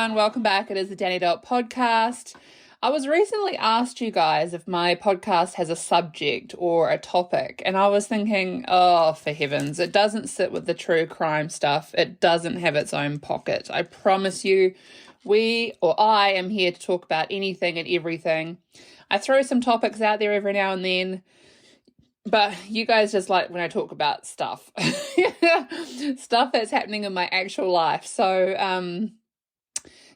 everyone. Welcome back. It is the Dani Dots Podcast. I was recently asked you guys if my podcast has a subject or a topic, and I was thinking, oh, for heavens, it doesn't sit with the true crime stuff. It doesn't have its own pocket. I promise you, I am here to talk about anything and everything. I throw some topics out there every now and then, but you guys just like when I talk about stuff, stuff that's happening in my actual life. So,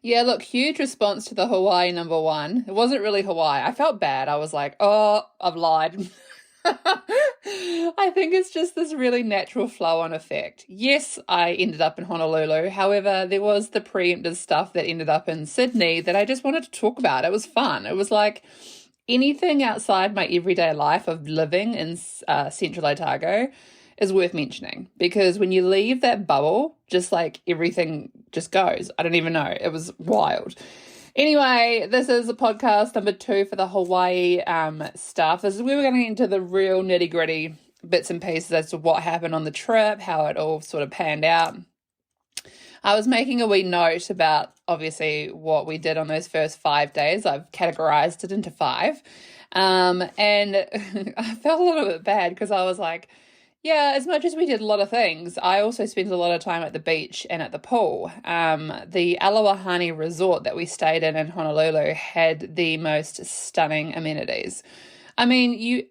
yeah, look, huge response to the Hawaii #1. It wasn't really Hawaii. I felt bad. I was like, oh, I've lied. I think it's just this really natural flow-on effect. Yes, I ended up in Honolulu. However, there was the preemptive stuff that ended up in Sydney that I just wanted to talk about. It was fun. It was like anything outside my everyday life of living in Central Otago is worth mentioning, because when you leave that bubble, just like everything just goes. I don't even know. It was wild. Anyway, this is podcast #2 for the Hawaii stuff. This is where we're going to get into the real nitty gritty bits and pieces as to what happened on the trip, how it all sort of panned out. I was making a wee note about obviously what we did on those first 5 days. I've categorized it into 5. And I felt a little bit bad because I was like, yeah, as much as we did a lot of things, I also spent a lot of time at the beach and at the pool. The Alawahani resort that we stayed in Honolulu had the most stunning amenities. I mean,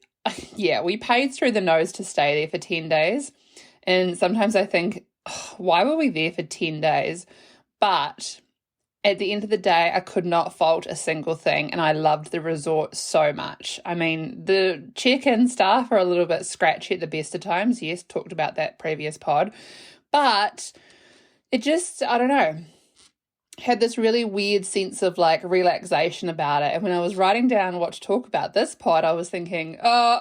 we paid through the nose to stay there for 10 days. And sometimes I think, why were we there for 10 days? But at the end of the day, I could not fault a single thing, and I loved the resort so much. I mean, the check-in staff are a little bit scratchy at the best of times. Yes, talked about that previous pod. But it just, I don't know, had this really weird sense of like relaxation about it. And when I was writing down what to talk about this pod, I was thinking, there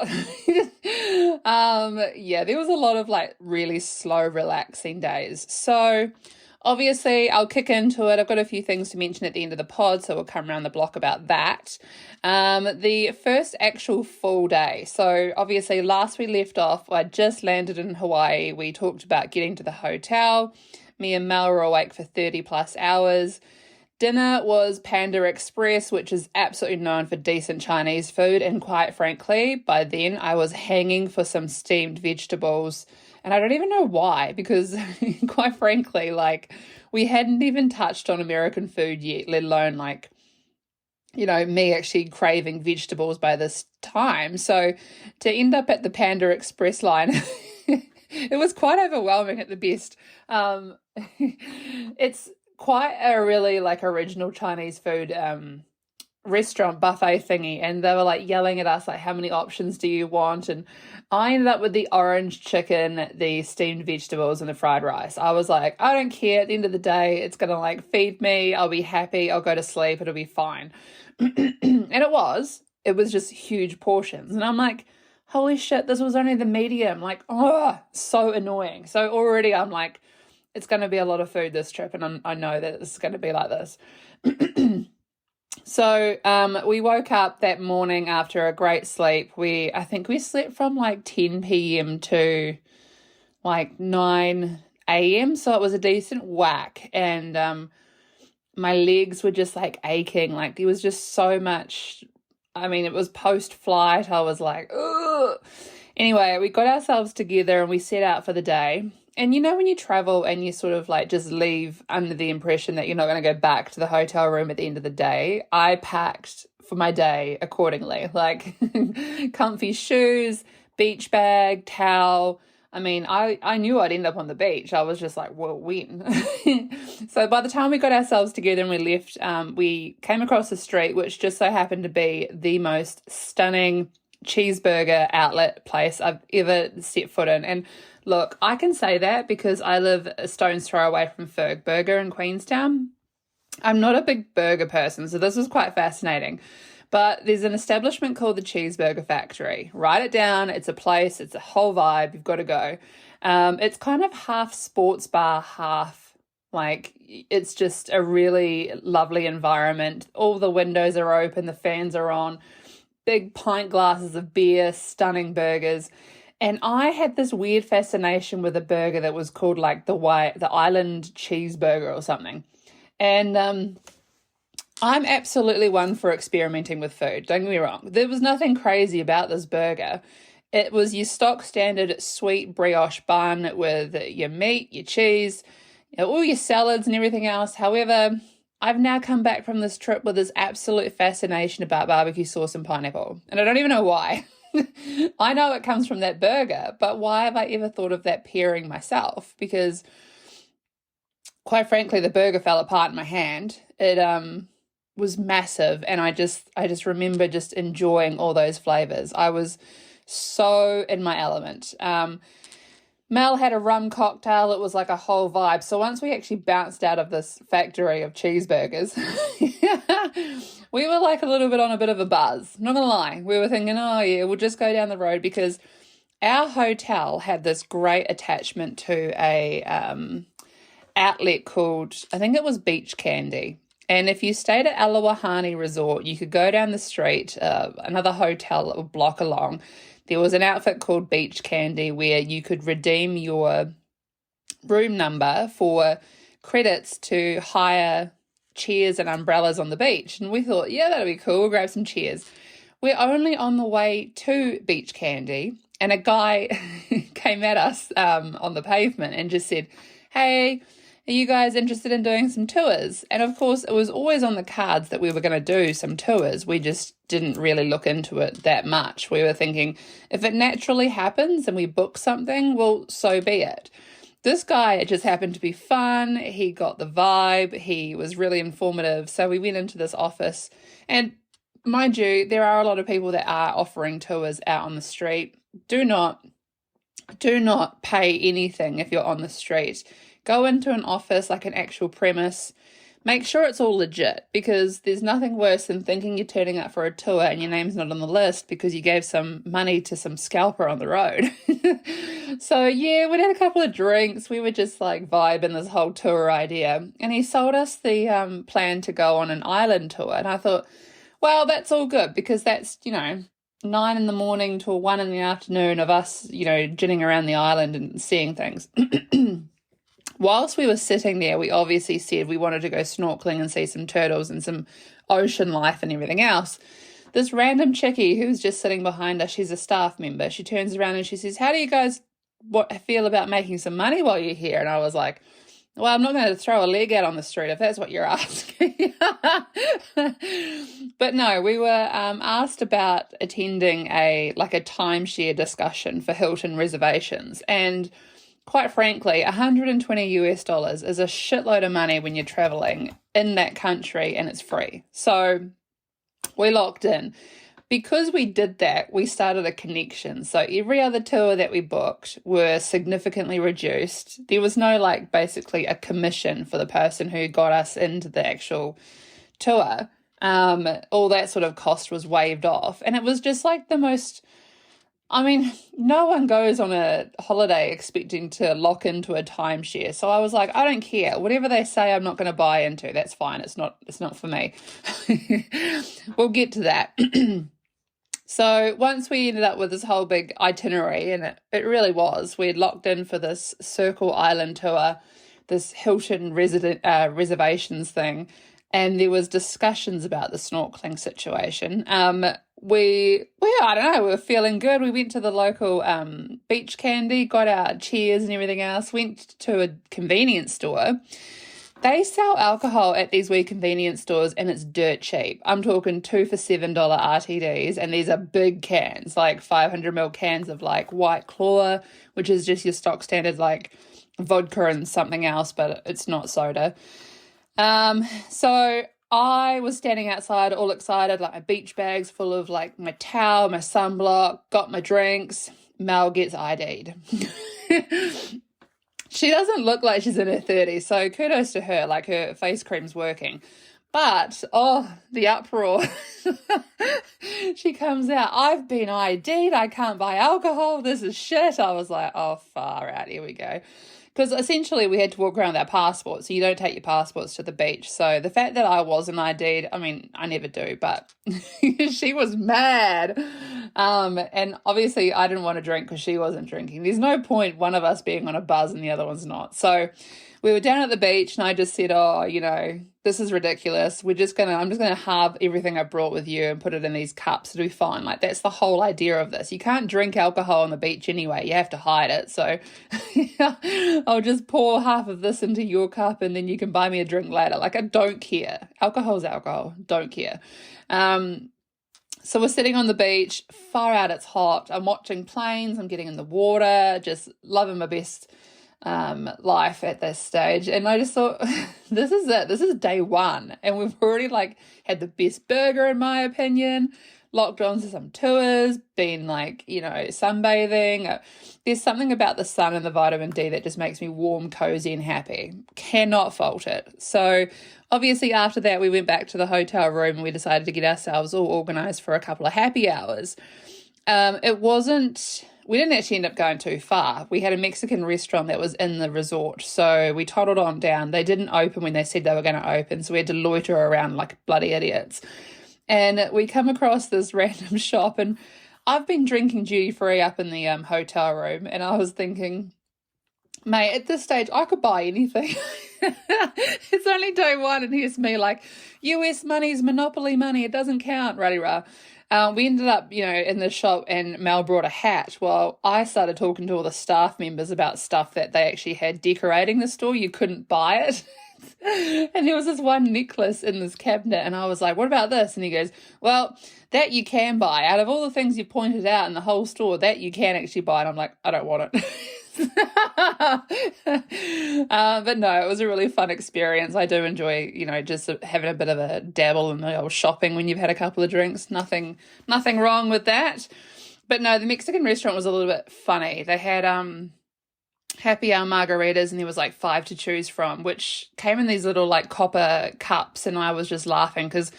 was a lot of like really slow, relaxing days. So obviously, I'll kick into it. I've got a few things to mention at the end of the pod, so we'll come around the block about that. The first actual full day. So obviously, last we left off, I just landed in Hawaii. We talked about getting to the hotel. Me and Mel were awake for 30 plus hours. Dinner was Panda Express, which is absolutely known for decent Chinese food. And quite frankly, by then I was hanging for some steamed vegetables. And I don't even know why, because quite frankly, like we hadn't even touched on American food yet, let alone like, you know, me actually craving vegetables by this time. So to end up at the Panda Express line, it was quite overwhelming at the best. It's quite a really like original Chinese food restaurant buffet thingy, and they were like yelling at us like, how many options do you want? And I ended up with the orange chicken, the steamed vegetables, and the fried rice. I was like, I don't care, at the end of the day it's gonna like feed me, I'll be happy, I'll go to sleep, it'll be fine. And it was just huge portions, and I'm like, holy shit, this was only the medium. Like, oh, so annoying. So already I'm like, it's going to be a lot of food this trip, and I know that it's going to be like this. So we woke up that morning after a great sleep. I think we slept from like 10 p.m. to like 9 a.m. So it was a decent whack. And my legs were just like aching. Like there was just so much. I mean, it was post-flight. I was like, ugh. Anyway, we got ourselves together and we set out for the day. And you know when you travel and you sort of like just leave under the impression that you're not going to go back to the hotel room at the end of the day, I packed for my day accordingly. Like comfy shoes, beach bag, towel. I mean, I knew I'd end up on the beach. I was just like, well, when? So by the time we got ourselves together and we left, we came across a street which just so happened to be the most stunning cheeseburger outlet place I've ever set foot in. And look, I can say that because I live a stone's throw away from Ferg Burger in Queenstown. I'm not a big burger person, so this was quite fascinating. But there's an establishment called the Cheeseburger Factory. Write it down. It's a place. It's a whole vibe. You've got to go. It's kind of half sports bar, half like it's just a really lovely environment. All the windows are open. The fans are on. Big pint glasses of beer, stunning burgers. And I had this weird fascination with a burger that was called like the island cheeseburger or something. And I'm absolutely one for experimenting with food. Don't get me wrong. There was nothing crazy about this burger. It was your stock standard sweet brioche bun with your meat, your cheese, all your salads and everything else. However, I've now come back from this trip with this absolute fascination about barbecue sauce and pineapple. And I don't even know why. I know it comes from that burger, but why have I ever thought of that pairing myself? Because quite frankly, the burger fell apart in my hand. It was massive, and I just remember just enjoying all those flavors. I was so in my element. Mel had a rum cocktail. It was like a whole vibe. So once we actually bounced out of this factory of cheeseburgers, we were like a little bit on a bit of a buzz. Not gonna lie. We were thinking, oh yeah, we'll just go down the road, because our hotel had this great attachment to a outlet called, I think it was Beach Candy. And if you stayed at Alawahani Resort, you could go down the street, another hotel a block along. There was an outfit called Beach Candy where you could redeem your room number for credits to hire chairs and umbrellas on the beach. And we thought, yeah, that'll be cool. We'll grab some chairs. We're only on the way to Beach Candy, and a guy came at us on the pavement and just said, hey, are you guys interested in doing some tours? And of course, it was always on the cards that we were going to do some tours. We just didn't really look into it that much. We were thinking, if it naturally happens and we book something, well, so be it. This guy, it just happened to be fun. He got the vibe. He was really informative. So we went into this office, and mind you, there are a lot of people that are offering tours out on the street. Do not pay anything if you're on the street. Go into an office, like an actual premise. Make sure it's all legit, because there's nothing worse than thinking you're turning up for a tour and your name's not on the list because you gave some money to some scalper on the road. So yeah, we had a couple of drinks. We were just like vibing this whole tour idea. And he sold us the plan to go on an island tour. And I thought, well, that's all good, because that's, 9 in the morning till 1 in the afternoon of us, ginning around the island and seeing things. Whilst we were sitting there, we obviously said we wanted to go snorkeling and see some turtles and some ocean life and everything else. This random chickie who was just sitting behind us, she's a staff member, she turns around and she says, how do you guys feel about making some money while you're here? And I was like, well, I'm not going to throw a leg out on the street if that's what you're asking. But no, we were asked about attending a timeshare discussion for Hilton reservations. And quite frankly, $120 is a shitload of money when you're traveling in that country and it's free. So we locked in. Because we did that, we started a connection. So every other tour that we booked were significantly reduced. There was no basically a commission for the person who got us into the actual tour. All that sort of cost was waived off. And it was just the most, no one goes on a holiday expecting to lock into a timeshare. So I was like, I don't care. Whatever they say, I'm not going to buy into. That's fine. It's not for me. We'll get to that. So once we ended up with this whole big itinerary, and it really was, we had locked in for this Circle Island tour, this Hilton reservations thing, and there was discussions about the snorkeling situation. We were feeling good. We went to the local Beach Candy, got our chairs and everything else, went to a convenience store. They sell alcohol at these wee convenience stores and it's dirt cheap. I'm talking 2 for $7 RTDs, and these are big cans, 500ml cans of White Claw, which is just your stock standard vodka and something else, but it's not soda. So I was standing outside all excited, my beach bags full of my towel, my sunblock, got my drinks. Mel gets ID'd. She doesn't look like she's in her 30s, so kudos to her, her face cream's working. But, the uproar. She comes out, I've been ID'd, I can't buy alcohol, this is shit. I was like, oh, far out, here we go. Because essentially we had to walk around with our passports, so you don't take your passports to the beach. So the fact that I wasn't ID'd, I never do, but she was mad. And obviously I didn't want to drink because she wasn't drinking. There's no point one of us being on a buzz and the other one's not. So we were down at the beach and I just said, this is ridiculous. I'm just gonna halve everything I brought with you and put it in these cups. It'll be fine. Like, that's the whole idea of this. You can't drink alcohol on the beach anyway. You have to hide it. So I'll just pour half of this into your cup and then you can buy me a drink later. Like, I don't care. Alcohol's alcohol. Don't care. So we're sitting on the beach, far out, it's hot. I'm watching planes. I'm getting in the water, just loving my best life at this stage. And I just thought, this is it. This is day one. And we've already like had the best burger, in my opinion, locked on to some tours, been like, sunbathing. There's something about the sun and the vitamin D that just makes me warm, cozy, and happy. Cannot fault it. So obviously after that, we went back to the hotel room and we decided to get ourselves all organized for a couple of happy hours. We didn't actually end up going too far. We had a Mexican restaurant that was in the resort, so we toddled on down. They didn't open when they said they were going to open, so we had to loiter around like bloody idiots. And we come across this random shop, and I've been drinking duty-free up in the hotel room, and I was thinking, mate, at this stage, I could buy anything. It's only day one, and here's me like, US money's monopoly money, it doesn't count, rah-de-rah. We ended up, in the shop, and Mel brought a hat. Well, I started talking to all the staff members about stuff that they actually had decorating the store. You couldn't buy it. And there was this one necklace in this cabinet, and I was like, what about this? And he goes, well, that you can buy. Out of all the things you pointed out in the whole store, that you can actually buy. And I'm like, I don't want it. But no, it was a really fun experience. I do enjoy, just having a bit of a dabble in the old shopping when you've had a couple of drinks. Nothing wrong with that. But no, the Mexican restaurant was a little bit funny. They had happy hour margaritas, and there was like 5 to choose from, which came in these little like copper cups, and I was just laughing because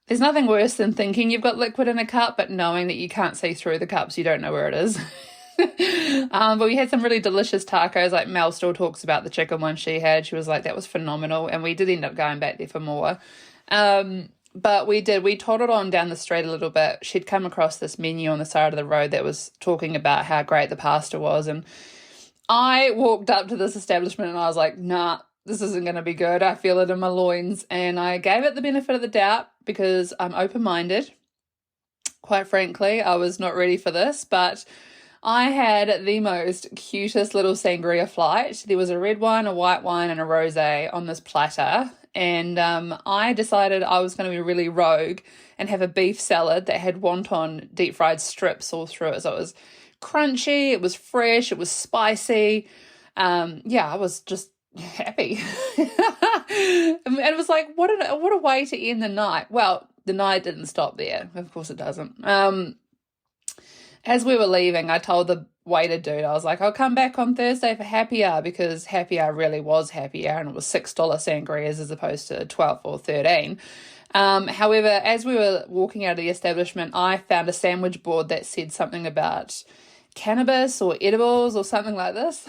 there's nothing worse than thinking you've got liquid in a cup but knowing that you can't see through the cups. You don't know where it is. But we had some really delicious tacos. Like, Mel still talks about the chicken one she had. She was like, that was phenomenal, and we did end up going back there for more. But we toddled on down the street a little bit. She'd come across this menu on the side of the road that was talking about how great the pasta was, and I walked up to this establishment and I was like, nah, this isn't going to be good. I feel it in my loins. And I gave it the benefit of the doubt because I'm open-minded. Quite frankly, I was not ready for this, but I had the most cutest little sangria flight. There was a red wine, a white wine, and a rosé on this platter. And I decided I was going to be really rogue and have a beef salad that had wonton deep fried strips all through it. So it was crunchy, it was fresh, it was spicy. I was just happy. And it was like, what a way to end the night. Well, the night didn't stop there. Of course it doesn't. As we were leaving, I told the waiter dude, I was like, I'll come back on Thursday for happy hour, because happy hour really was happy hour, and it was $6 sangrias as opposed to 12 or 13. However, as we were walking out of the establishment, I found a sandwich board that said something about cannabis or edibles or something like this.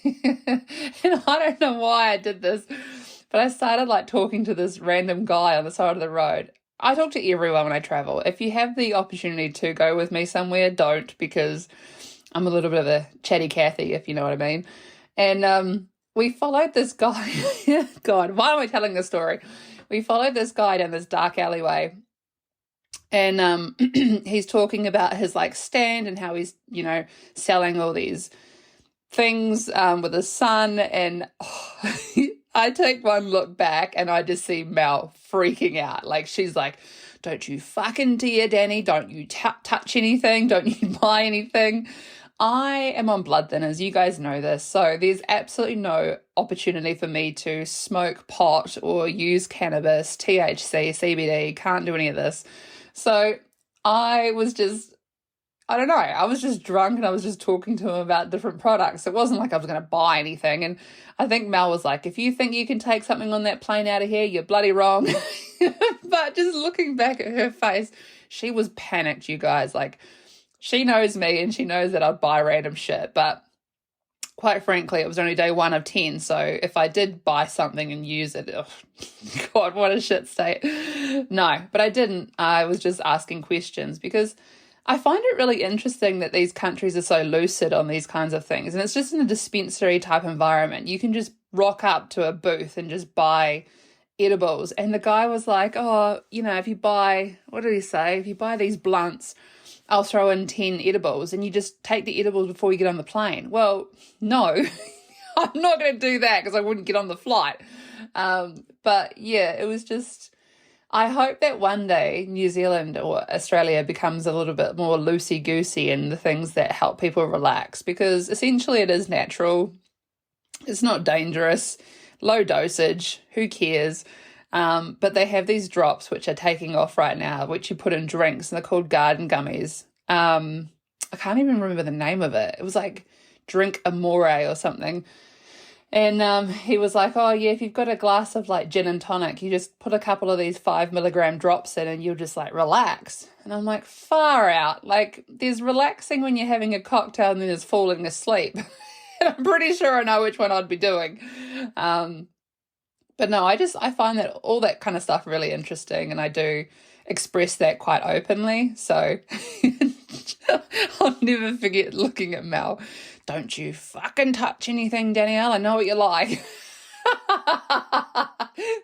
And I don't know why I did this, but I started like talking to this random guy on the side of the road. I talk to everyone when I travel. If you have the opportunity to go with me somewhere, don't, because I'm a little bit of a chatty Cathy, if you know what I mean. And we followed this guy. God, why am I telling this story? We followed this guy down this dark alleyway, and he's talking about his like stand and how he's, selling all these things with his son. And I take one look back and I just see Mel freaking out. Like, she's like, don't you fucking dare, Dani. Don't you touch anything. Don't you buy anything. I am on blood thinners. You guys know this. So there's absolutely no opportunity for me to smoke pot or use cannabis, THC, CBD. Can't do any of this. So I was just drunk, and I was just talking to him about different products. It wasn't like I was going to buy anything. And I think Mel was like, if you think you can take something on that plane out of here, you're bloody wrong. But just looking back at her face, she was panicked, you guys. Like, she knows me and she knows that I'd buy random shit. But quite frankly, it was only day 1 of 10. So if I did buy something and use it, oh, God, what a shit state. No, but I didn't. I was just asking questions because I find it really interesting that these countries are so lucid on these kinds of things. And it's just in a dispensary type environment. You can just rock up to a booth and just buy edibles. And the guy was like, oh, if you buy, what did he say? If you buy these blunts, I'll throw in 10 edibles and you just take the edibles before you get on the plane. Well, no, I'm not going to do that because I wouldn't get on the flight. But yeah, it was just, I hope that one day New Zealand or Australia becomes a little bit more loosey-goosey in the things that help people relax, because essentially it is natural. It's not dangerous, low dosage, who cares? But they have these drops which are taking off right now, which you put in drinks, and they're called garden gummies. I can't even remember the name of it. It was like Drink Amore or something. And he was like, oh yeah, if you've got a glass of like gin and tonic, you just put a couple of these 5 milligram drops in and you'll just like relax. And I'm like, far out. Like, there's relaxing when you're having a cocktail and then there's falling asleep. And I'm pretty sure I know which one I'd be doing. But no, I find that all that kind of stuff really interesting, and I do express that quite openly. So I'll never forget looking at Mel. Don't you fucking touch anything, Danielle. I know what you're like.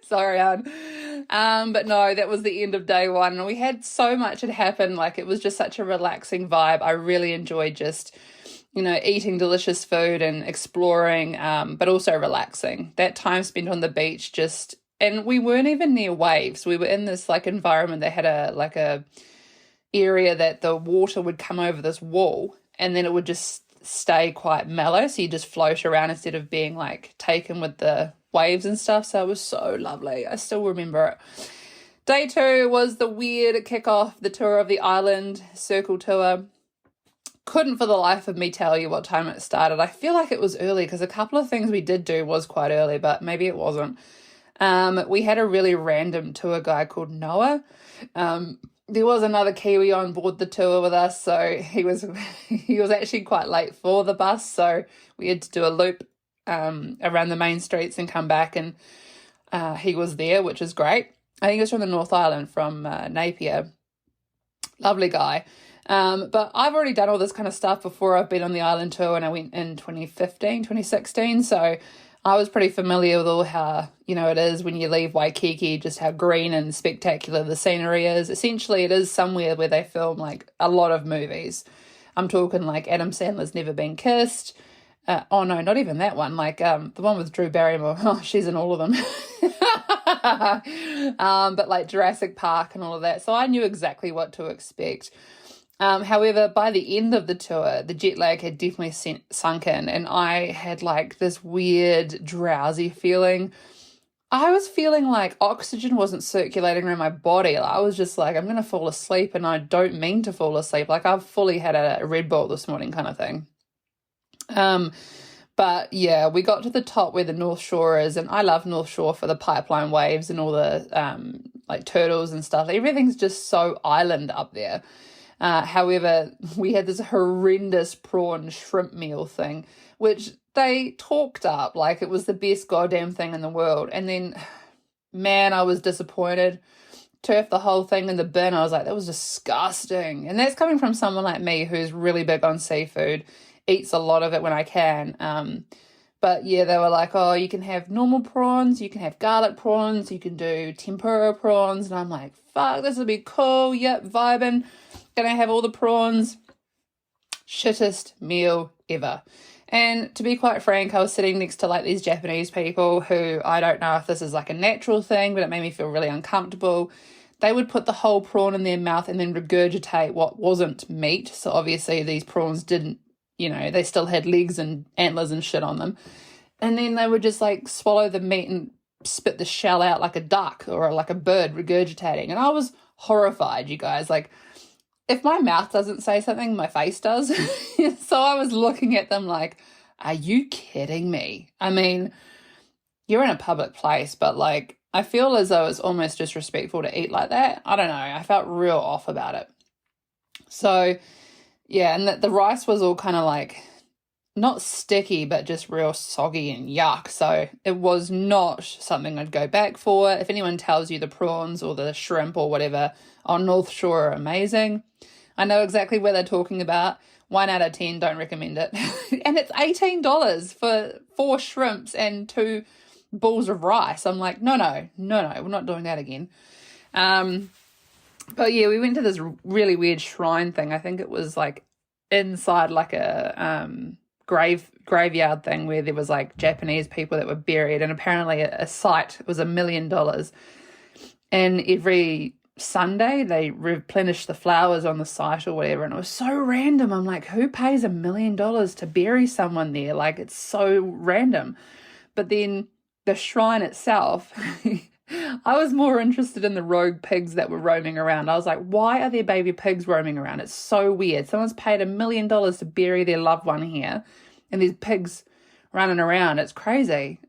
Sorry, Anne. But no, that was the end of day one. We had so much had happened. Like, it was just such a relaxing vibe. I really enjoyed just, eating delicious food and exploring, but also relaxing. That time spent on the beach and we weren't even near waves. We were in this like environment that had a area that the water would come over this wall and then it would just stay quite mellow. So you just float around instead of being like taken with the waves and stuff. So it was so lovely. I still remember it. Day 2 was the weird kickoff, the tour of the island, circle tour. Couldn't for the life of me tell you what time it started. I feel like it was early because a couple of things we did do was quite early, but maybe it wasn't. We had a really random tour guide called Noah. There was another Kiwi on board the tour with us, so he was actually quite late for the bus, so we had to do a loop around the main streets and come back, and he was there, which is great. I think he was from the North Island, from Napier. Lovely guy. But I've already done all this kind of stuff before. I've been on the island tour, and I went in 2016, so I was pretty familiar with all how, it is when you leave Waikiki, just how green and spectacular the scenery is. Essentially, it is somewhere where they film like a lot of movies. I'm talking like Adam Sandler's Never Been Kissed. Oh no, not even that one. Like the one with Drew Barrymore. Oh, she's in all of them. But like Jurassic Park and all of that. So I knew exactly what to expect. However, by the end of the tour, the jet lag had definitely sunk in, and I had like this weird drowsy feeling. I was feeling like oxygen wasn't circulating around my body. I was just like, I'm going to fall asleep, and I don't mean to fall asleep. Like, I've fully had a Red Bull this morning kind of thing. But yeah, we got to the top where the North Shore is, and I love North Shore for the pipeline waves and all the like turtles and stuff. Everything's just so island up there. However, we had this horrendous prawn shrimp meal thing, which they talked up like it was the best goddamn thing in the world. And then, man, I was disappointed. Turfed the whole thing in the bin. I was like, that was disgusting. And that's coming from someone like me who's really big on seafood, eats a lot of it when I can. But yeah, they were like, oh, you can have normal prawns, you can have garlic prawns, you can do tempura prawns. And I'm like, fuck, this would be cool. Yep, vibing. Gonna have all the prawns. Shittest meal ever. And to be quite frank, I was sitting next to like these Japanese people who, I don't know if this is like a natural thing, but it made me feel really uncomfortable. They would put the whole prawn in their mouth and then regurgitate what wasn't meat. So obviously these prawns didn't, they still had legs and antlers and shit on them. And then they would just like swallow the meat and spit the shell out like a duck or like a bird regurgitating. And I was horrified, you guys. Like, if my mouth doesn't say something, my face does. So I was looking at them like, are you kidding me? I mean, you're in a public place, but like, I feel as though it's almost disrespectful to eat like that. I don't know. I felt real off about it. So yeah, and the rice was all kind of like, not sticky, but just real soggy and yuck. So it was not something I'd go back for. If anyone tells you the prawns or the shrimp or whatever on North Shore are amazing, I know exactly where they're talking about. 1 out of 10, don't recommend it. And it's $18 for 4 shrimps and 2 balls of rice. I'm like, no, we're not doing that again. But yeah, we went to this really weird shrine thing. I think it was like inside like a graveyard thing where there was like Japanese people that were buried, and apparently a site was $1 million. And every Sunday they replenish the flowers on the site or whatever, and it was so random. I'm like, who pays $1 million to bury someone there? Like, it's so random. But then the shrine itself, I was more interested in the rogue pigs that were roaming around. I was like, why are there baby pigs roaming around? It's so weird. Someone's paid $1 million to bury their loved one here, and there's pigs running around. It's crazy.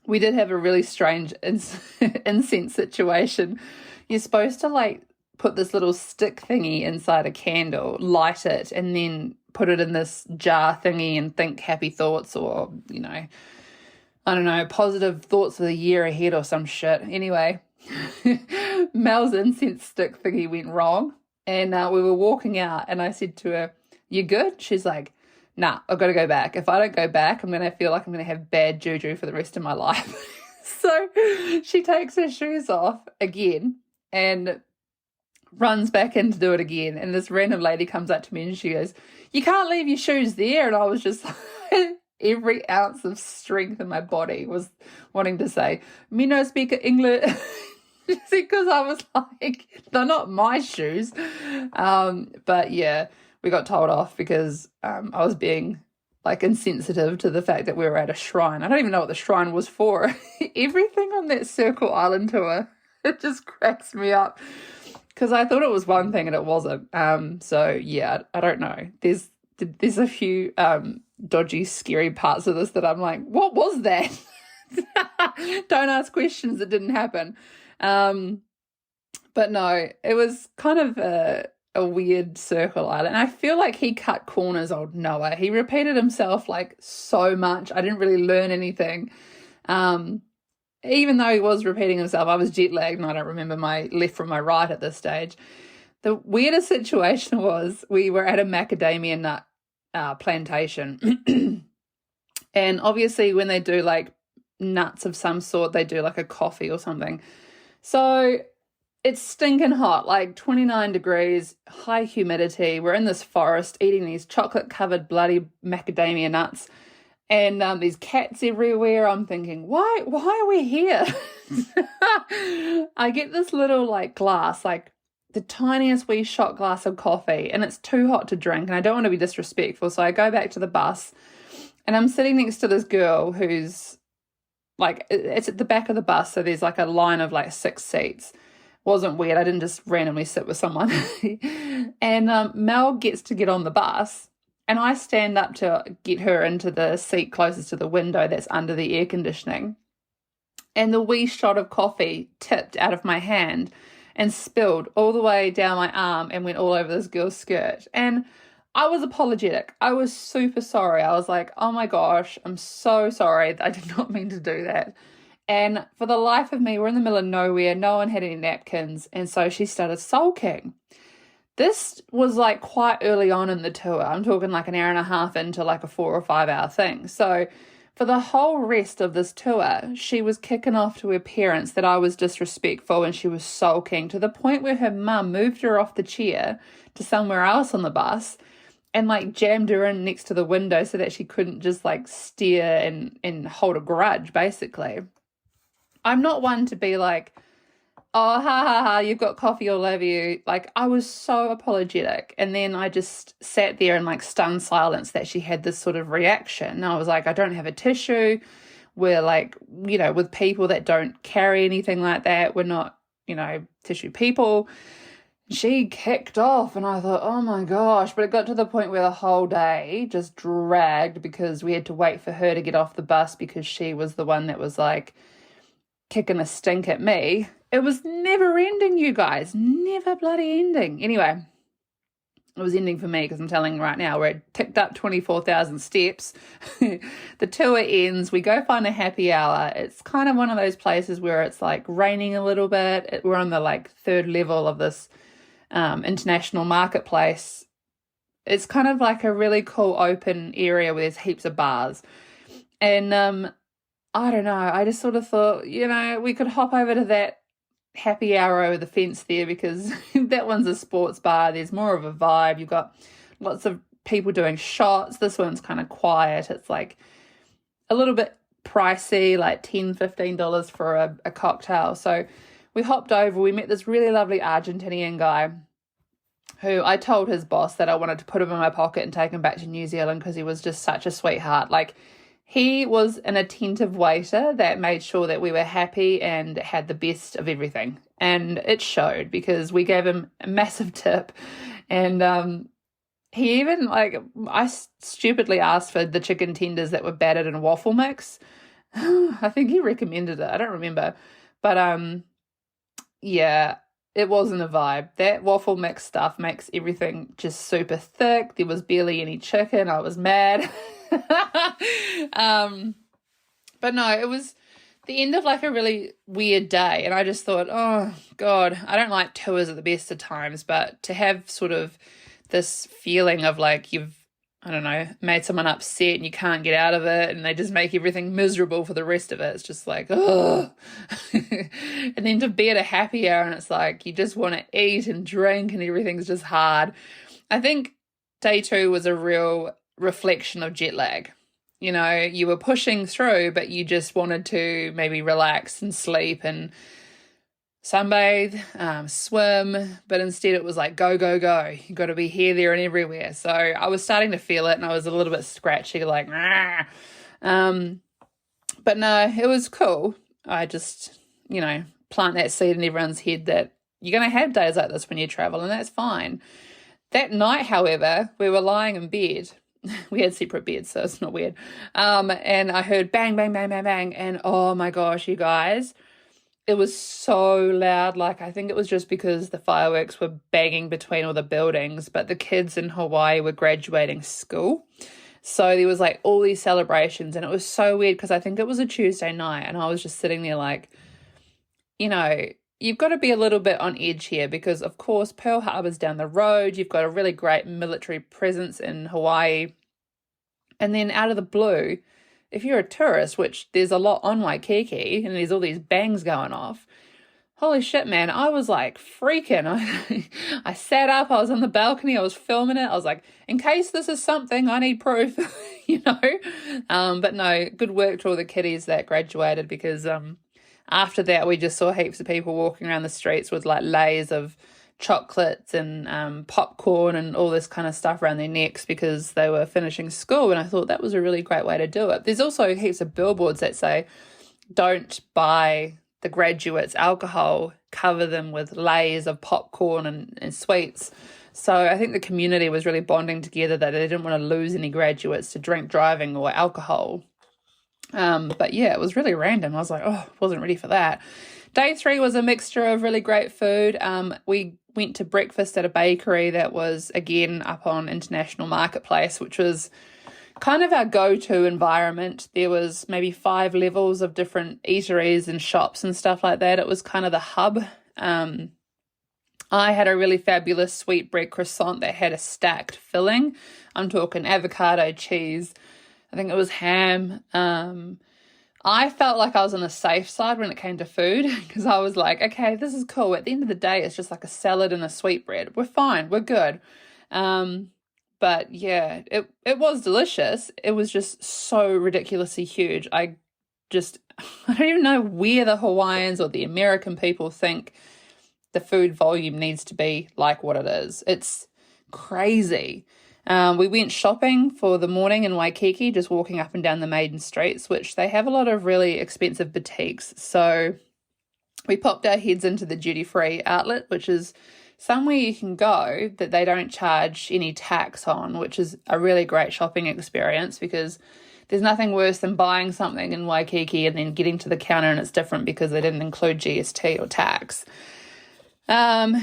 We did have a really strange incense situation. You're supposed to like put this little stick thingy inside a candle, light it, and then put it in this jar thingy and think happy thoughts, or, you know, I don't know, positive thoughts for the year ahead or some shit. Anyway, Mel's incense stick thingy went wrong, and we were walking out, and I said to her, "You good?" She's like, "Nah, I've got to go back. If I don't go back, I'm going to feel like I'm going to have bad juju for the rest of my life." So she takes her shoes off again and runs back in to do it again. And this random lady comes up to me and she goes, "You can't leave your shoes there." And I was just like, every ounce of strength in my body was wanting to say, "Me no speak English." Because I was like, they're not my shoes. But yeah, we got told off because I was being like insensitive to the fact that we were at a shrine. I don't even know what the shrine was for. Everything on that Circle Island tour, it just cracks me up because I thought it was one thing and it wasn't. So yeah, I don't know. There's a few dodgy, scary parts of this that I'm like, what was that? Don't ask questions that didn't happen. But no, it was kind of a weird Circle Island. I feel like he cut corners, old Noah. He repeated himself like so much. I didn't really learn anything. Even though he was repeating himself, I was jet lagged and I don't remember my left from my right at this stage. The weirdest situation was we were at a macadamia nut plantation. And obviously when they do like nuts of some sort, they do like a coffee or something. So it's stinking hot, like 29 degrees, high humidity. We're in this forest eating these chocolate-covered bloody macadamia nuts, and there's cats everywhere. I'm thinking, why are we here? I get this little like glass, like the tiniest wee shot glass of coffee, and it's too hot to drink, and I don't want to be disrespectful, so I go back to the bus, and I'm sitting next to this girl who's like, it's at the back of the bus, so there's like a line of like 6 seats. Wasn't weird. I didn't just randomly sit with someone. And Mel gets to get on the bus, and I stand up to get her into the seat closest to the window that's under the air conditioning. And the wee shot of coffee tipped out of my hand and spilled all the way down my arm and went all over this girl's skirt. And I was apologetic. I was super sorry. I was like, oh my gosh, I'm so sorry. I did not mean to do that. And for the life of me, we're in the middle of nowhere. No one had any napkins. And so she started sulking. This was like quite early on in the tour. I'm talking like an hour and a half into like a 4 or 5 hour thing. So for the whole rest of this tour, she was kicking off to her parents that I was disrespectful and she was sulking, to the point where her mum moved her off the chair to somewhere else on the bus and like jammed her in next to the window so that she couldn't just like stare and hold a grudge, basically. I'm not one to be like, oh, ha, ha, ha, you've got coffee all over you. Like, I was so apologetic. And then I just sat there in like stunned silence that she had this sort of reaction. And I was like, I don't have a tissue. We're like, you know, with people that don't carry anything like that. We're not, you know, tissue people. She kicked off and I thought, oh my gosh. But it got to the point where the whole day just dragged because we had to wait for her to get off the bus because she was the one that was like kicking a stink at me. It was never ending, you guys. Never bloody ending. Anyway, it was ending for me because I'm telling you right now, we're ticked up 24,000 steps. The tour ends. We go find a happy hour. It's kind of one of those places where it's like raining a little bit. We're on the like 3rd level of this international marketplace. It's kind of like a really cool open area where there's heaps of bars. And I don't know. I just sort of thought, we could hop over to that happy hour over the fence there because that one's a sports bar. There's more of a vibe. You've got lots of people doing shots. This one's kind of quiet. It's like a little bit pricey, like $10-15 for a cocktail. So we hopped over. We met this really lovely Argentinian guy who I told his boss that I wanted to put him in my pocket and take him back to New Zealand because he was just such a sweetheart. Like, he was an attentive waiter that made sure that we were happy and had the best of everything. And it showed because we gave him a massive tip. And he even, I stupidly asked for the chicken tenders that were battered in a waffle mix. I think he recommended it. I don't remember. But, yeah, it wasn't a vibe. That waffle mix stuff makes everything just super thick. There was barely any chicken. I was mad. But no, it was the end of like a really weird day. And I just thought, oh, God, I don't like tours at the best of times. But to have sort of this feeling of like you've, I don't know, made someone upset and you can't get out of it and they just make everything miserable for the rest of it. It's just like, oh. And then to be at a happy hour and it's like you just want to eat and drink and everything's just hard. I think day 2 was a real reflection of jet lag. You were pushing through, but you just wanted to maybe relax and sleep and sunbathe, swim, but instead it was like go, go, go. You got to be here, there, and everywhere. So I was starting to feel it, and I was a little bit scratchy, like, nah. But no, it was cool. I just, plant that seed in everyone's head that you're going to have days like this when you travel, and that's fine. That night, however, we were lying in bed. We had separate beds, so it's not weird. And I heard bang, bang, bang, bang, bang, and oh my gosh, you guys. It was so loud. Like, I think it was just because the fireworks were banging between all the buildings, but the kids in Hawaii were graduating school. So there was like all these celebrations, and it was so weird because I think it was a Tuesday night, and I was just sitting there like, you've got to be a little bit on edge here because, of course, Pearl Harbor's down the road. You've got a really great military presence in Hawaii. And then out of the blue, if you're a tourist, which there's a lot on Waikiki and there's all these bangs going off, holy shit, man, I was like freaking. I sat up, I was on the balcony, I was filming it. I was like, in case this is something, I need proof, But no, good work to all the kiddies that graduated because after that, we just saw heaps of people walking around the streets with like layers of chocolates and popcorn and all this kind of stuff around their necks because they were finishing school. And I thought that was a really great way to do it. There's also heaps of billboards that say, don't buy the graduates alcohol, cover them with layers of popcorn and sweets. So I think the community was really bonding together that they didn't want to lose any graduates to drink driving or alcohol. But yeah, it was really random. I was like, oh, wasn't ready for that. Day 3 was a mixture of really great food. We went to breakfast at a bakery that was, again, up on International Marketplace, which was kind of our go-to environment. There was maybe 5 levels of different eateries and shops and stuff like that. It was kind of the hub. I had a really fabulous sweetbread croissant that had a stacked filling. I'm talking avocado, cheese, I think it was ham. I felt like I was on the safe side when it came to food because I was like, okay, this is cool. At the end of the day, it's just like a salad and a sweetbread. We're fine. We're good. But yeah, it was delicious. It was just so ridiculously huge. I don't even know where the Hawaiians or the American people think the food volume needs to be like what it is. It's crazy. We went shopping for the morning in Waikiki, just walking up and down the maiden streets, which they have a lot of really expensive boutiques. So we popped our heads into the duty-free outlet, which is somewhere you can go that they don't charge any tax on, which is a really great shopping experience because there's nothing worse than buying something in Waikiki and then getting to the counter and it's different because they didn't include GST or tax.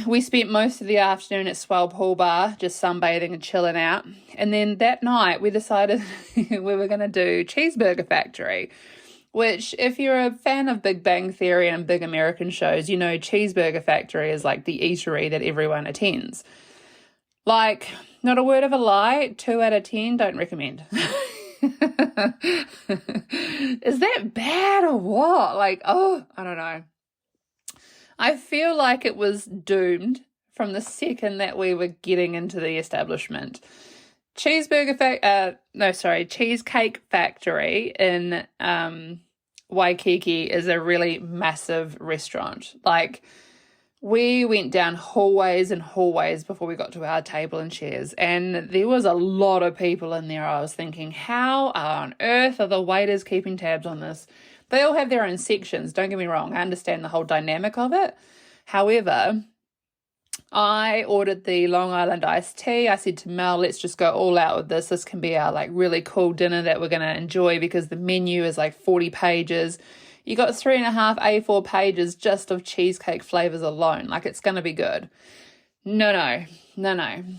We spent most of the afternoon at Swell Pool Bar, just sunbathing and chilling out. And then that night we decided we were going to do Cheeseburger Factory, which if you're a fan of Big Bang Theory and big American shows, Cheeseburger Factory is like the eatery that everyone attends. Like, not a word of a lie, 2 out of 10, don't recommend. Is that bad or what? Like, oh, I don't know. I feel like it was doomed from the second that we were getting into the establishment. Cheesecake Factory in Waikiki is a really massive restaurant. Like, we went down hallways and hallways before we got to our table and chairs, and there was a lot of people in there. I was thinking, how on earth are the waiters keeping tabs on this? They all have their own sections, don't get me wrong. I understand the whole dynamic of it. However, I ordered the Long Island iced tea. I said to Mel, let's just go all out with this. This can be our like really cool dinner that we're going to enjoy, because the menu is like 40 pages. You got 3.5 A4 pages just of cheesecake flavors alone. Like, it's going to be good. No.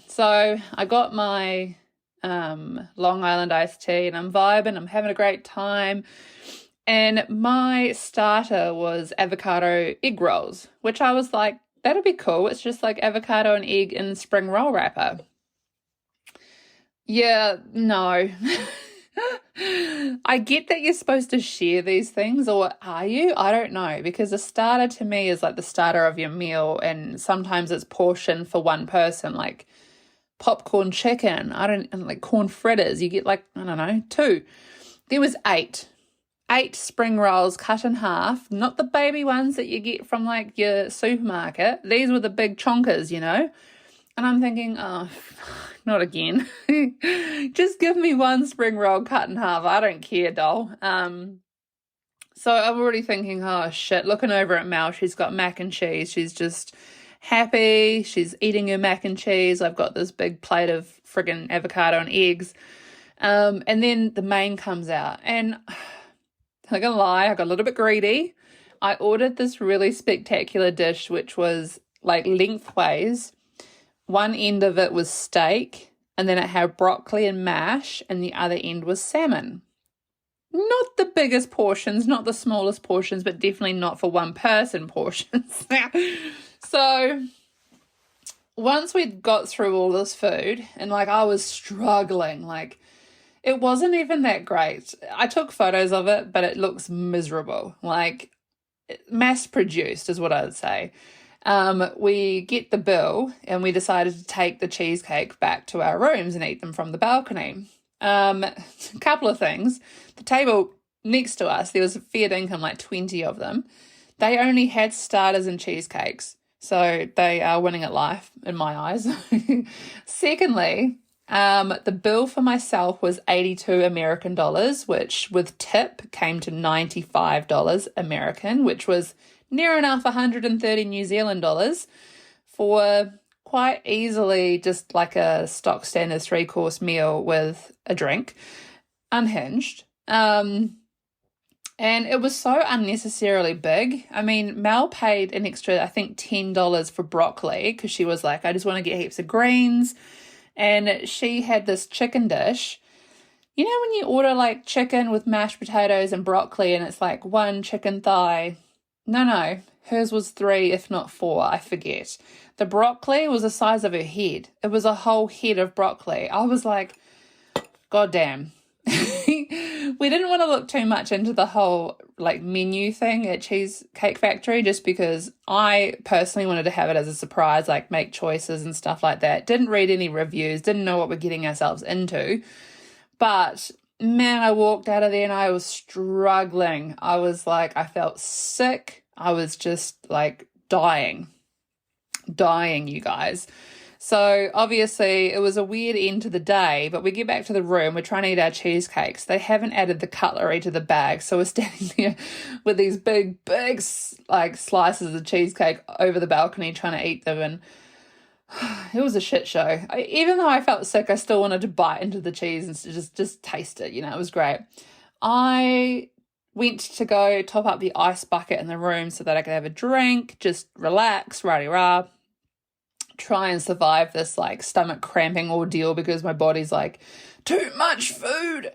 So I got my Long Island iced tea and I'm vibing. I'm having a great time. And my starter was avocado egg rolls, which I was like, that'll be cool. It's just like avocado and egg in spring roll wrapper. Yeah, no. I get that you're supposed to share these things, or are you? I don't know, because a starter to me is like the starter of your meal, and sometimes it's portioned for one person, like popcorn chicken, like corn fritters. You get like, I don't know, 2. There was 8 spring rolls cut in half, not the baby ones that you get from like your supermarket. These were the big chonkers, you know. And I'm thinking, oh, not again. Just give me 1 spring roll cut in half. I don't care, doll. So I'm already thinking, oh shit, looking over at Mel, she's got mac and cheese. She's just happy. She's eating her mac and cheese. I've got this big plate of friggin' avocado and eggs. And then the main comes out, and I'm not gonna lie, I got a little bit greedy. I ordered this really spectacular dish, which was like lengthways. One end of it was steak, and then it had broccoli and mash, and the other end was salmon. Not the biggest portions, not the smallest portions, but definitely not for one person portions. So once we got through all this food, and like I was struggling, like it wasn't even that great. I took photos of it, but it looks miserable. Like mass produced is what I would say. We get the bill and we decided to take the cheesecake back to our rooms and eat them from the balcony. A couple of things. The table next to us, there was a fair income, like 20 of them. They only had starters and cheesecakes. So they are winning at life in my eyes. Secondly, the bill for myself was 82 American dollars, which with tip came to $95 American, which was near enough 130 New Zealand dollars for quite easily just like a stock standard 3-course meal with a drink, unhinged. And it was so unnecessarily big. I mean, Mel paid an extra, I think, $10 for broccoli because she was like, I just want to get heaps of greens. And she had this chicken dish. You know when you order like chicken with mashed potatoes and broccoli and it's like 1 chicken thigh? No. Hers was 3, if not 4, I forget. The broccoli was the size of her head. It was a whole head of broccoli. I was like, God damn. We didn't want to look too much into the whole like menu thing at Cheesecake Factory just because I personally wanted to have it as a surprise, like make choices and stuff like that. Didn't read any reviews, didn't know what we're getting ourselves into. But man, I walked out of there and I was struggling. I was like, I felt sick. I was just like dying, you guys. So obviously it was a weird end to the day, but we get back to the room, we're trying to eat our cheesecakes. They haven't added the cutlery to the bag, so we're standing there with these big like slices of cheesecake over the balcony trying to eat them, and it was a shit show. Even though I felt sick, I still wanted to bite into the cheese and just taste it, you know, it was great. I went to go top up the ice bucket in the room so that I could have a drink, just relax, rah-de-rah. Try and survive this like stomach cramping ordeal because my body's like, too much food.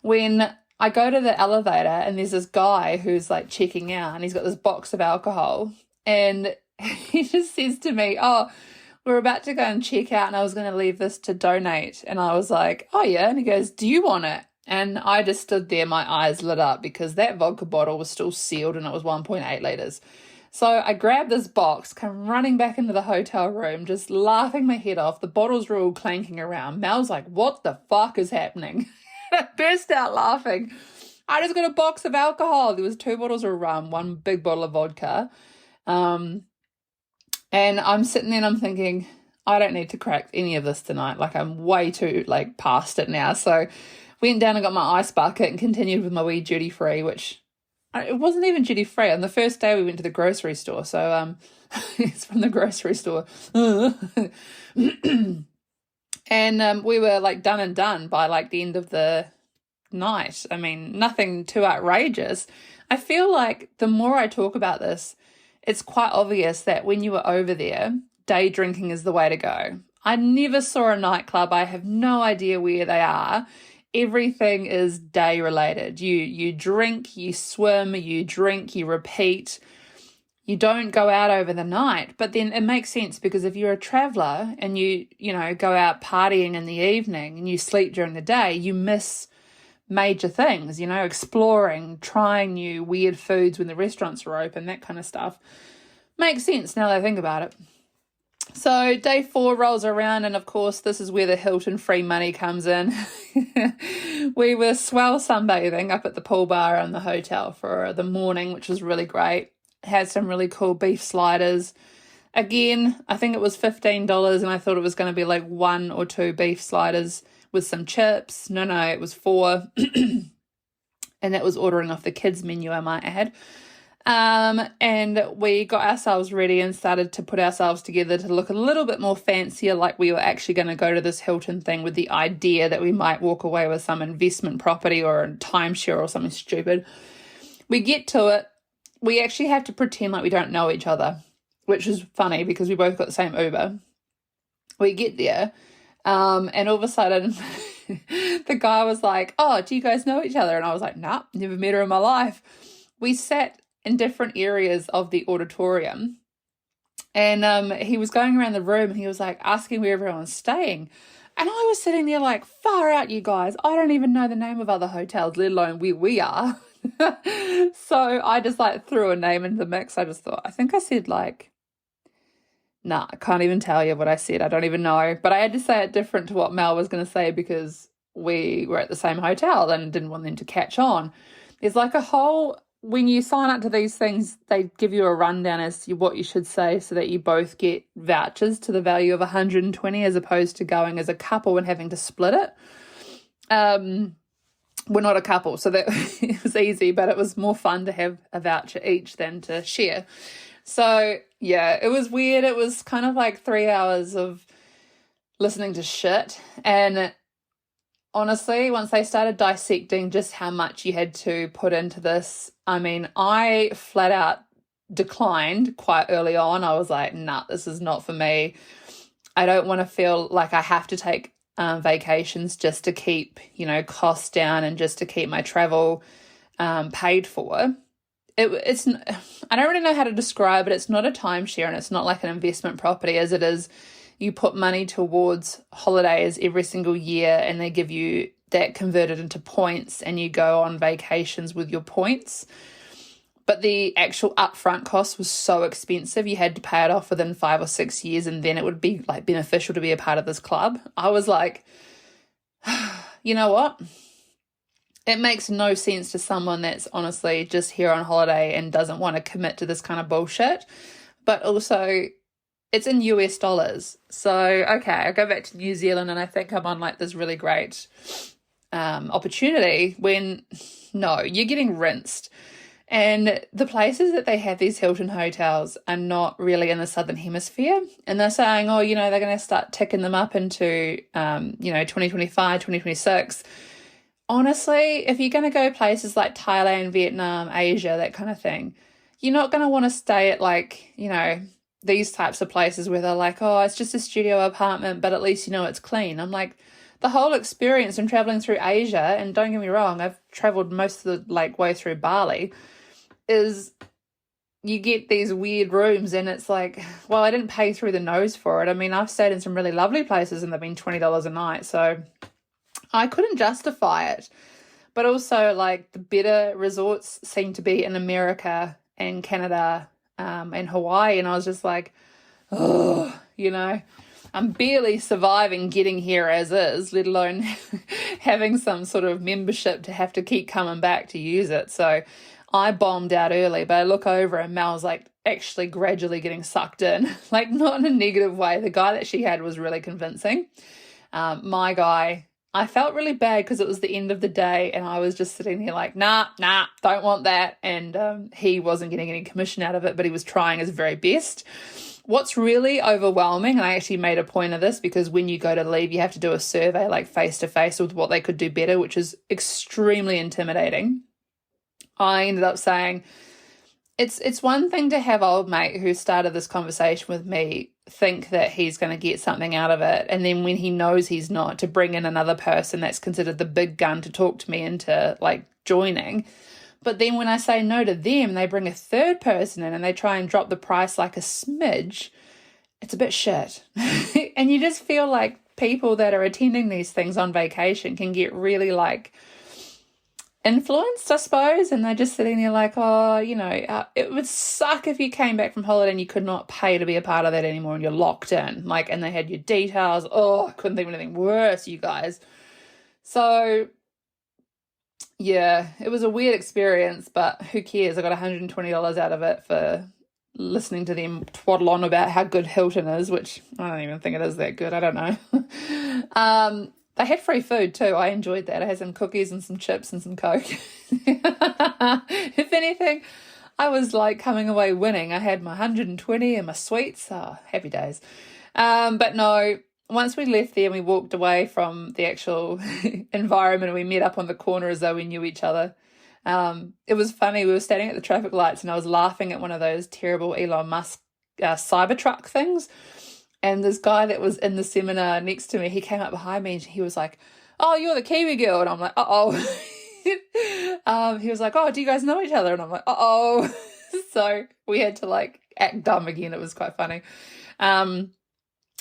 When I go to the elevator and there's this guy who's like checking out and he's got this box of alcohol and he just says to me, oh, we're about to go and check out and I was going to leave this to donate. And I was like, oh yeah. And he goes, do you want it? And I just stood there, my eyes lit up, because that vodka bottle was still sealed and it was 1.8 litres. So I grabbed this box, come running back into the hotel room, just laughing my head off. The bottles were all clanking around. Mel's like, what the fuck is happening? I burst out laughing. I just got a box of alcohol. There was 2 bottles of rum, 1 big bottle of vodka. And I'm sitting there and I'm thinking, I don't need to crack any of this tonight. Like, I'm way too, past it now. So went down and got my ice bucket and continued with my wee duty free, which it wasn't even duty free. On the first day we went to the grocery store. So it's from the grocery store. And we were done and done by the end of the night. I mean, nothing too outrageous. I feel like the more I talk about this, it's quite obvious that when you were over there, day drinking is the way to go. I never saw a nightclub. I have no idea where they are. Everything is day related. You drink, you swim, you drink, you repeat. You don't go out over the night. But then it makes sense, because if you're a traveler and you go out partying in the evening and you sleep during the day, you miss major things, exploring, trying new weird foods when the restaurants are open, that kind of stuff. Makes sense now that I think about it. So day 4 rolls around, and of course this is where the Hilton free money comes in. We were swell sunbathing up at the pool bar in the hotel for the morning, which was really great. Had some really cool beef sliders. Again, I think it was $15, and I thought it was going to be 1 or 2 beef sliders with some chips. No, it was 4. And that was ordering off the kids menu, I might add. And we got ourselves ready and started to put ourselves together to look a little bit more fancier, like we were actually going to go to this Hilton thing with the idea that we might walk away with some investment property or a timeshare or something stupid. We get to it. We actually have to pretend like we don't know each other, which is funny because we both got the same Uber. We get there, and all of a sudden the guy was like, oh, do you guys know each other? And I was like, nah, never met her in my life. We sat in different areas of the auditorium, and he was going around the room and he was asking where everyone's staying, and I was sitting there far out, you guys, I don't even know the name of other hotels, let alone where we are. So I just threw a name into the mix. I just thought, I think I said nah, I can't even tell you what I said, I don't even know, but I had to say it different to what Mel was going to say because we were at the same hotel and didn't want them to catch on. There's a whole, when you sign up to these things, they give you a rundown as to what you should say so that you both get vouchers to the value of 120 as opposed to going as a couple and having to split it. We're not a couple, so that it was easy, but it was more fun to have a voucher each than to share. So, yeah, it was weird. It was kind of 3 hours of listening to shit. And honestly, once they started dissecting just how much you had to put into this, I mean, I flat out declined quite early on. I was like, nah, this is not for me. I don't want to feel like I have to take vacations just to keep, costs down and just to keep my travel paid for. It's I don't really know how to describe it. It's not a timeshare and it's not like an investment property as it is. You put money towards holidays every single year and they give you that converted into points and you go on vacations with your points. But the actual upfront cost was so expensive. You had to pay it off within 5 or 6 years and then it would be beneficial to be a part of this club. I was like, you know what? It makes no sense to someone that's honestly just here on holiday and doesn't want to commit to this kind of bullshit. But also, it's in US dollars. So, okay, I go back to New Zealand and I think I'm on this really great opportunity when, no, you're getting rinsed. And the places that they have these Hilton hotels are not really in the Southern Hemisphere. And they're saying, oh, they're going to start ticking them up into, 2025, 2026. Honestly, if you're going to go places like Thailand, Vietnam, Asia, that kind of thing, you're not going to want to stay at these types of places where they're like, oh, it's just a studio apartment, but at least it's clean. I'm like, the whole experience in traveling through Asia, and don't get me wrong, I've traveled most of the way through Bali, is you get these weird rooms and it's like, well, I didn't pay through the nose for it. I mean, I've stayed in some really lovely places and they've been $20 a night, so I couldn't justify it. But also, like, the better resorts seem to be in America and Canada and Hawaii. And I was just like, oh, I'm barely surviving getting here as is, let alone having some sort of membership to have to keep coming back to use it. So I bombed out early, but I look over and Mel's like actually gradually getting sucked in, like not in a negative way. The guy that she had was really convincing. My guy, I felt really bad because it was the end of the day and I was just sitting here like, nah, don't want that. And he wasn't getting any commission out of it, but he was trying his very best. What's really overwhelming, and I actually made a point of this because when you go to leave, you have to do a survey like face-to-face with what they could do better, which is extremely intimidating. I ended up saying, it's one thing to have old mate who started this conversation with me think that he's going to get something out of it, and then when he knows he's not, to bring in another person that's considered the big gun to talk to me into like joining. But then when I say no to them, they bring a third person in and they try and drop the price like a smidge. It's a bit shit. And you just feel like people that are attending these things on vacation can get really like influenced, I suppose. And they're just sitting there like, oh, it would suck if you came back from holiday and you could not pay to be a part of that anymore and you're locked in. Like, and they had your details. Oh, I couldn't think of anything worse, you guys. So yeah, it was a weird experience, but who cares? I got $120 out of it for listening to them twaddle on about how good Hilton is, which I don't even think it is that good. I don't know. They had free food too. I enjoyed that. I had some cookies and some chips and some Coke. If anything, I was like coming away winning. I had my 120 and my sweets. Oh, happy days. But no, once we left there and we walked away from the actual environment and we met up on the corner as though we knew each other, it was funny. We were standing at the traffic lights and I was laughing at one of those terrible Elon Musk Cybertruck things. And this guy that was in the seminar next to me, he came up behind me and he was like, oh, you're the Kiwi girl. And I'm like, uh-oh. He was like, oh, do you guys know each other? And I'm like, uh-oh. So we had to like act dumb again. It was quite funny.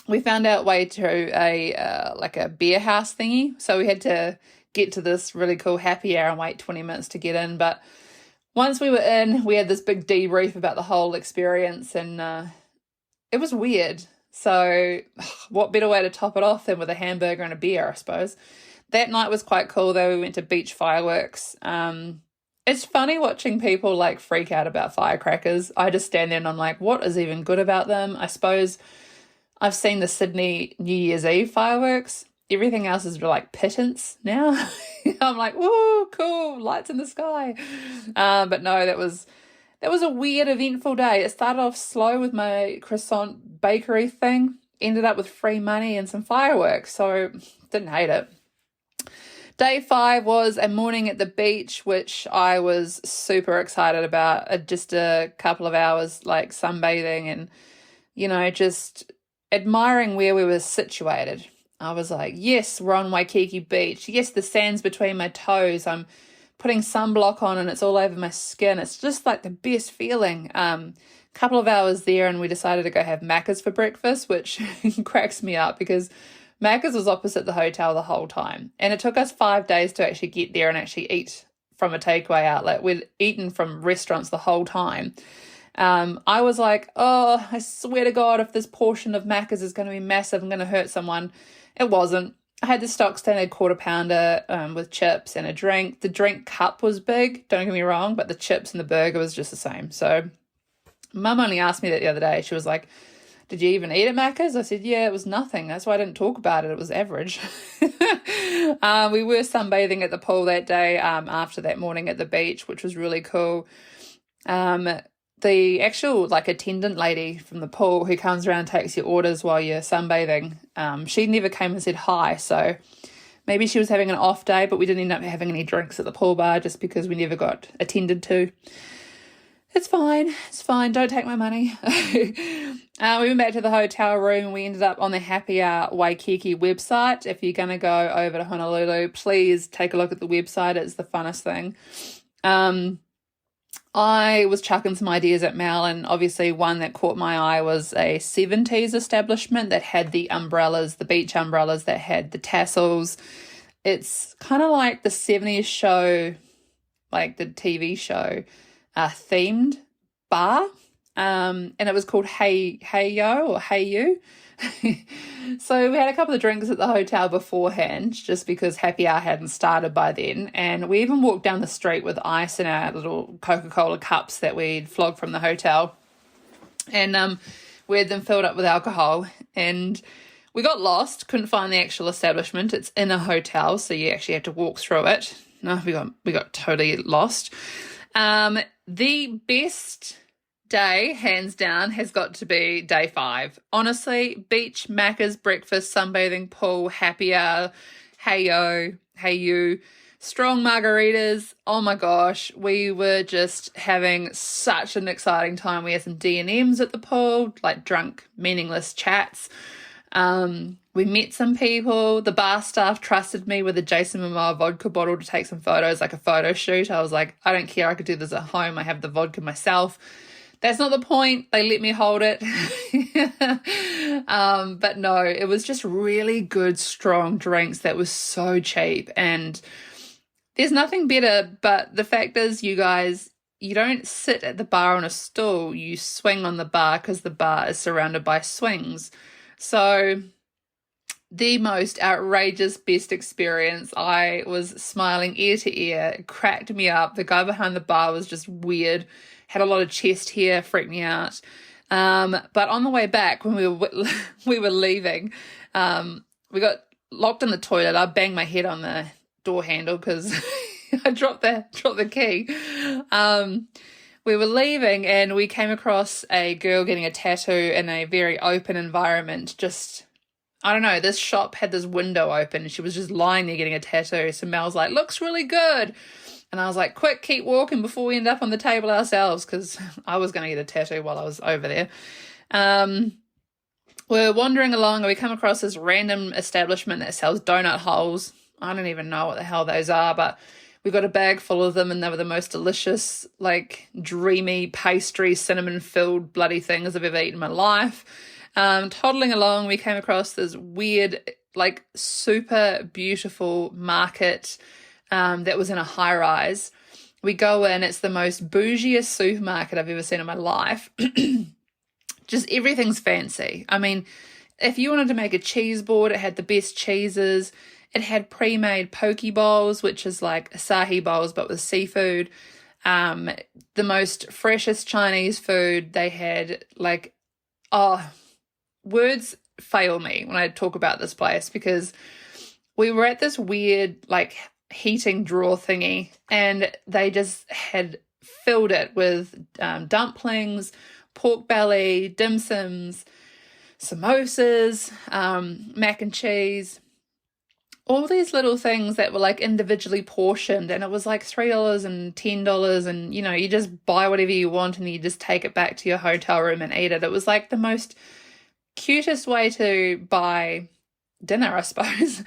We found our way to a beer house thingy. So we had to get to this really cool happy hour and wait 20 minutes to get in. But once we were in, we had this big debrief about the whole experience and it was weird. So what better way to top it off than with a hamburger and a beer, I suppose. That night was quite cool though. We went to beach fireworks. It's funny watching people like freak out about firecrackers. I just stand there and I'm like, what is even good about them? I suppose I've seen the Sydney New Year's Eve fireworks. Everything else is like pittance now. I'm like, whoa, cool, lights in the sky. But no, that was a weird, eventful day. It started off slow with my croissant bakery thing, ended up with free money and some fireworks, so didn't hate it. Day 5 was a morning at the beach, which I was super excited about. Just a couple of hours like sunbathing and, just admiring where we were situated. I was like, yes, we're on Waikiki Beach. Yes, the sand's between my toes. I'm putting sunblock on and it's all over my skin. It's just like the best feeling. Couple of hours there and we decided to go have Macca's for breakfast, which cracks me up because Macca's was opposite the hotel the whole time. And it took us 5 days to actually get there and actually eat from a takeaway outlet. We'd eaten from restaurants the whole time. I was like, oh, I swear to God, if this portion of Macca's is going to be massive, I'm going to hurt someone. It wasn't. I had the stock standard quarter pounder with chips and a drink. The drink cup was big, don't get me wrong, but the chips and the burger was just the same. So Mum only asked me that the other day. She was like, did you even eat at Macca's? I said, yeah, it was nothing. That's why I didn't talk about it. It was average. We were sunbathing at the pool that day after that morning at the beach, which was really cool. The actual attendant lady from the pool who comes around and takes your orders while you're sunbathing, she never came and said hi. So maybe she was having an off day, but we didn't end up having any drinks at the pool bar just because we never got attended to. It's fine. Don't take my money. We went back to the hotel room and we ended up on the Happy Hour Waikiki website. If you're going to go over to Honolulu, please take a look at the website. It's the funnest thing. I was chucking some ideas at Mel, and obviously one that caught my eye was a 70s establishment that had the umbrellas, the beach umbrellas that had the tassels. It's kind of like the 70s show, like the TV show, themed bar. And it was called Hey Yo or Hey You. So we had a couple of drinks at the hotel beforehand, just because happy hour hadn't started by then. And we even walked down the street with ice in our little Coca-Cola cups that we'd flogged from the hotel. And we had them filled up with alcohol. And we got lost, couldn't find the actual establishment. It's in a hotel, so you actually had to walk through it. No, we got totally lost. The best day, hands down, has got to be day 5. Honestly, beach, Macca's, breakfast, sunbathing, pool, happy hour, hey yo, hey you, strong margaritas. Oh my gosh, we were just having such an exciting time. We had some D&Ms at the pool, like drunk, meaningless chats. We met some people. The bar staff trusted me with a Jason Momoa vodka bottle to take some photos, like a photo shoot. I was like, I don't care, I could do this at home. I have the vodka myself. That's not the point. They let me hold it. But no, it was just really good, strong drinks that was so cheap. And there's nothing better, but the fact is, you guys, you don't sit at the bar on a stool. You swing on the bar because the bar is surrounded by swings. So the most outrageous best experience. I was smiling ear to ear. It cracked me up. The guy behind the bar was just weird. Had a lot of chest hair, freaked me out. But on the way back, when we were leaving, we got locked in the toilet. I banged my head on the door handle because I dropped the key. We were leaving and we came across a girl getting a tattoo in a very open environment. Just, I don't know, this shop had this window open and she was just lying there getting a tattoo. So Mel's like, looks really good. And I was like, quick, keep walking before we end up on the table ourselves, because I was going to get a tattoo while I was over there. We're wandering along and we come across this random establishment that sells donut holes. I don't even know what the hell those are, but we got a bag full of them and they were the most delicious, like dreamy pastry, cinnamon-filled bloody things I've ever eaten in my life. Toddling along, we came across this weird, like super beautiful market that was in a high-rise. We go in, it's the most bougiest supermarket I've ever seen in my life. Just everything's fancy. I mean, if you wanted to make a cheese board, it had the best cheeses. It had pre-made poke bowls, which is like acai bowls but with seafood. The most freshest Chinese food. They had like, words fail me when I talk about this place, because we were at this weird like heating drawer thingy and they just had filled it with dumplings, pork belly, dim sums, samosas, mac and cheese, all these little things that were like individually portioned, and it was like $3 and $10, and you know, you just buy whatever you want and you just take it back to your hotel room and eat it. It was like the most cutest way to buy dinner, I suppose.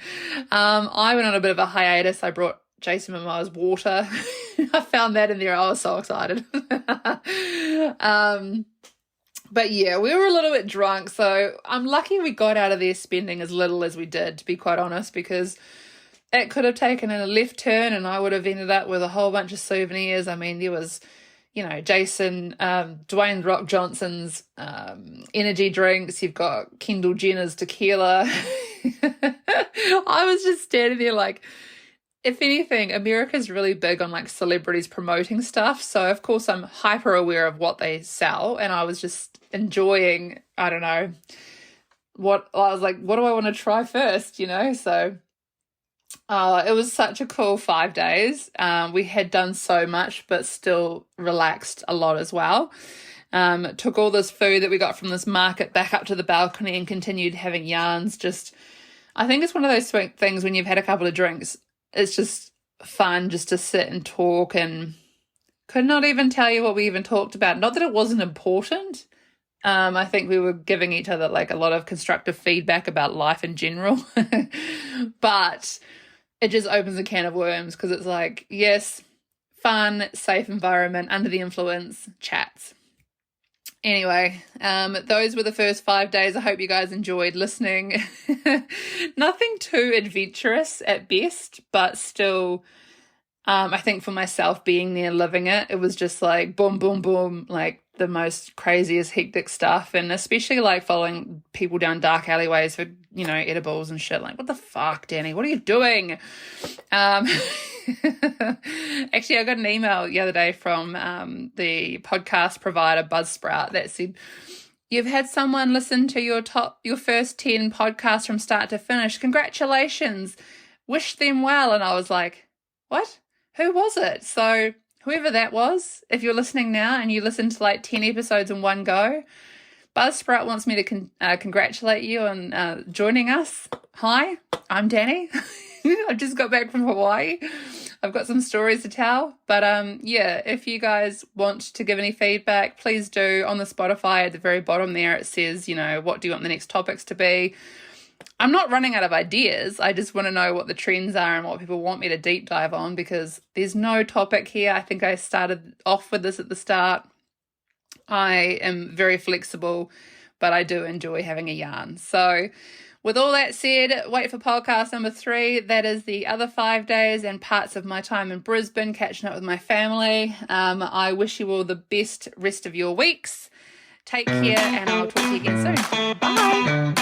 I went on a bit of a hiatus. I brought Jason Momoa's water. I found that in there. I was so excited. But yeah, we were a little bit drunk, so I'm lucky we got out of there spending as little as we did, to be quite honest, because it could have taken a left turn and I would have ended up with a whole bunch of souvenirs. I mean, there was, you know, Dwayne Rock Johnson's energy drinks. You've got Kendall Jenner's tequila. I was just standing there like, if anything, America's really big on like celebrities promoting stuff. So of course I'm hyper aware of what they sell, and I was just enjoying, I don't know, I was like, what do I want to try first, you know? So it was such a cool 5 days. We had done so much, but still relaxed a lot as well. Took all this food that we got from this market back up to the balcony and continued having yarns. Just, I think it's one of those things when you've had a couple of drinks, it's just fun just to sit and talk, and could not even tell you what we even talked about. Not that it wasn't important. I think we were giving each other like a lot of constructive feedback about life in general, but it just opens a can of worms, because it's like, yes, fun, safe environment, under the influence, chats. Anyway, those were the first 5 days. I hope you guys enjoyed listening. Nothing too adventurous at best, but still, I think for myself being there, living it, it was just like boom, boom, boom, like the most craziest, hectic stuff. And especially like following people down dark alleyways for, edibles and shit. Like, what the fuck, Dani? What are you doing? Actually, I got an email the other day from the podcast provider Buzzsprout that said, "You've had someone listen to your first 10 podcasts from start to finish. Congratulations. Wish them well." And I was like, what? Who was it? So whoever that was, if you're listening now and you listened to like 10 episodes in one go, Buzzsprout wants me to congratulate you on joining us. Hi, I'm Dani. I've just got back from Hawaii. I've got some stories to tell. But if you guys want to give any feedback, please do. On the Spotify at the very bottom there, it says, what do you want the next topics to be? I'm not running out of ideas. I just want to know what the trends are and what people want me to deep dive on, because there's no topic here. I think I started off with this at the start. I am very flexible, but I do enjoy having a yarn. So with all that said, wait for podcast number 3. That is the other 5 days and parts of my time in Brisbane, catching up with my family. I wish you all the best rest of your weeks. Take care, and I'll talk to you again soon. Bye.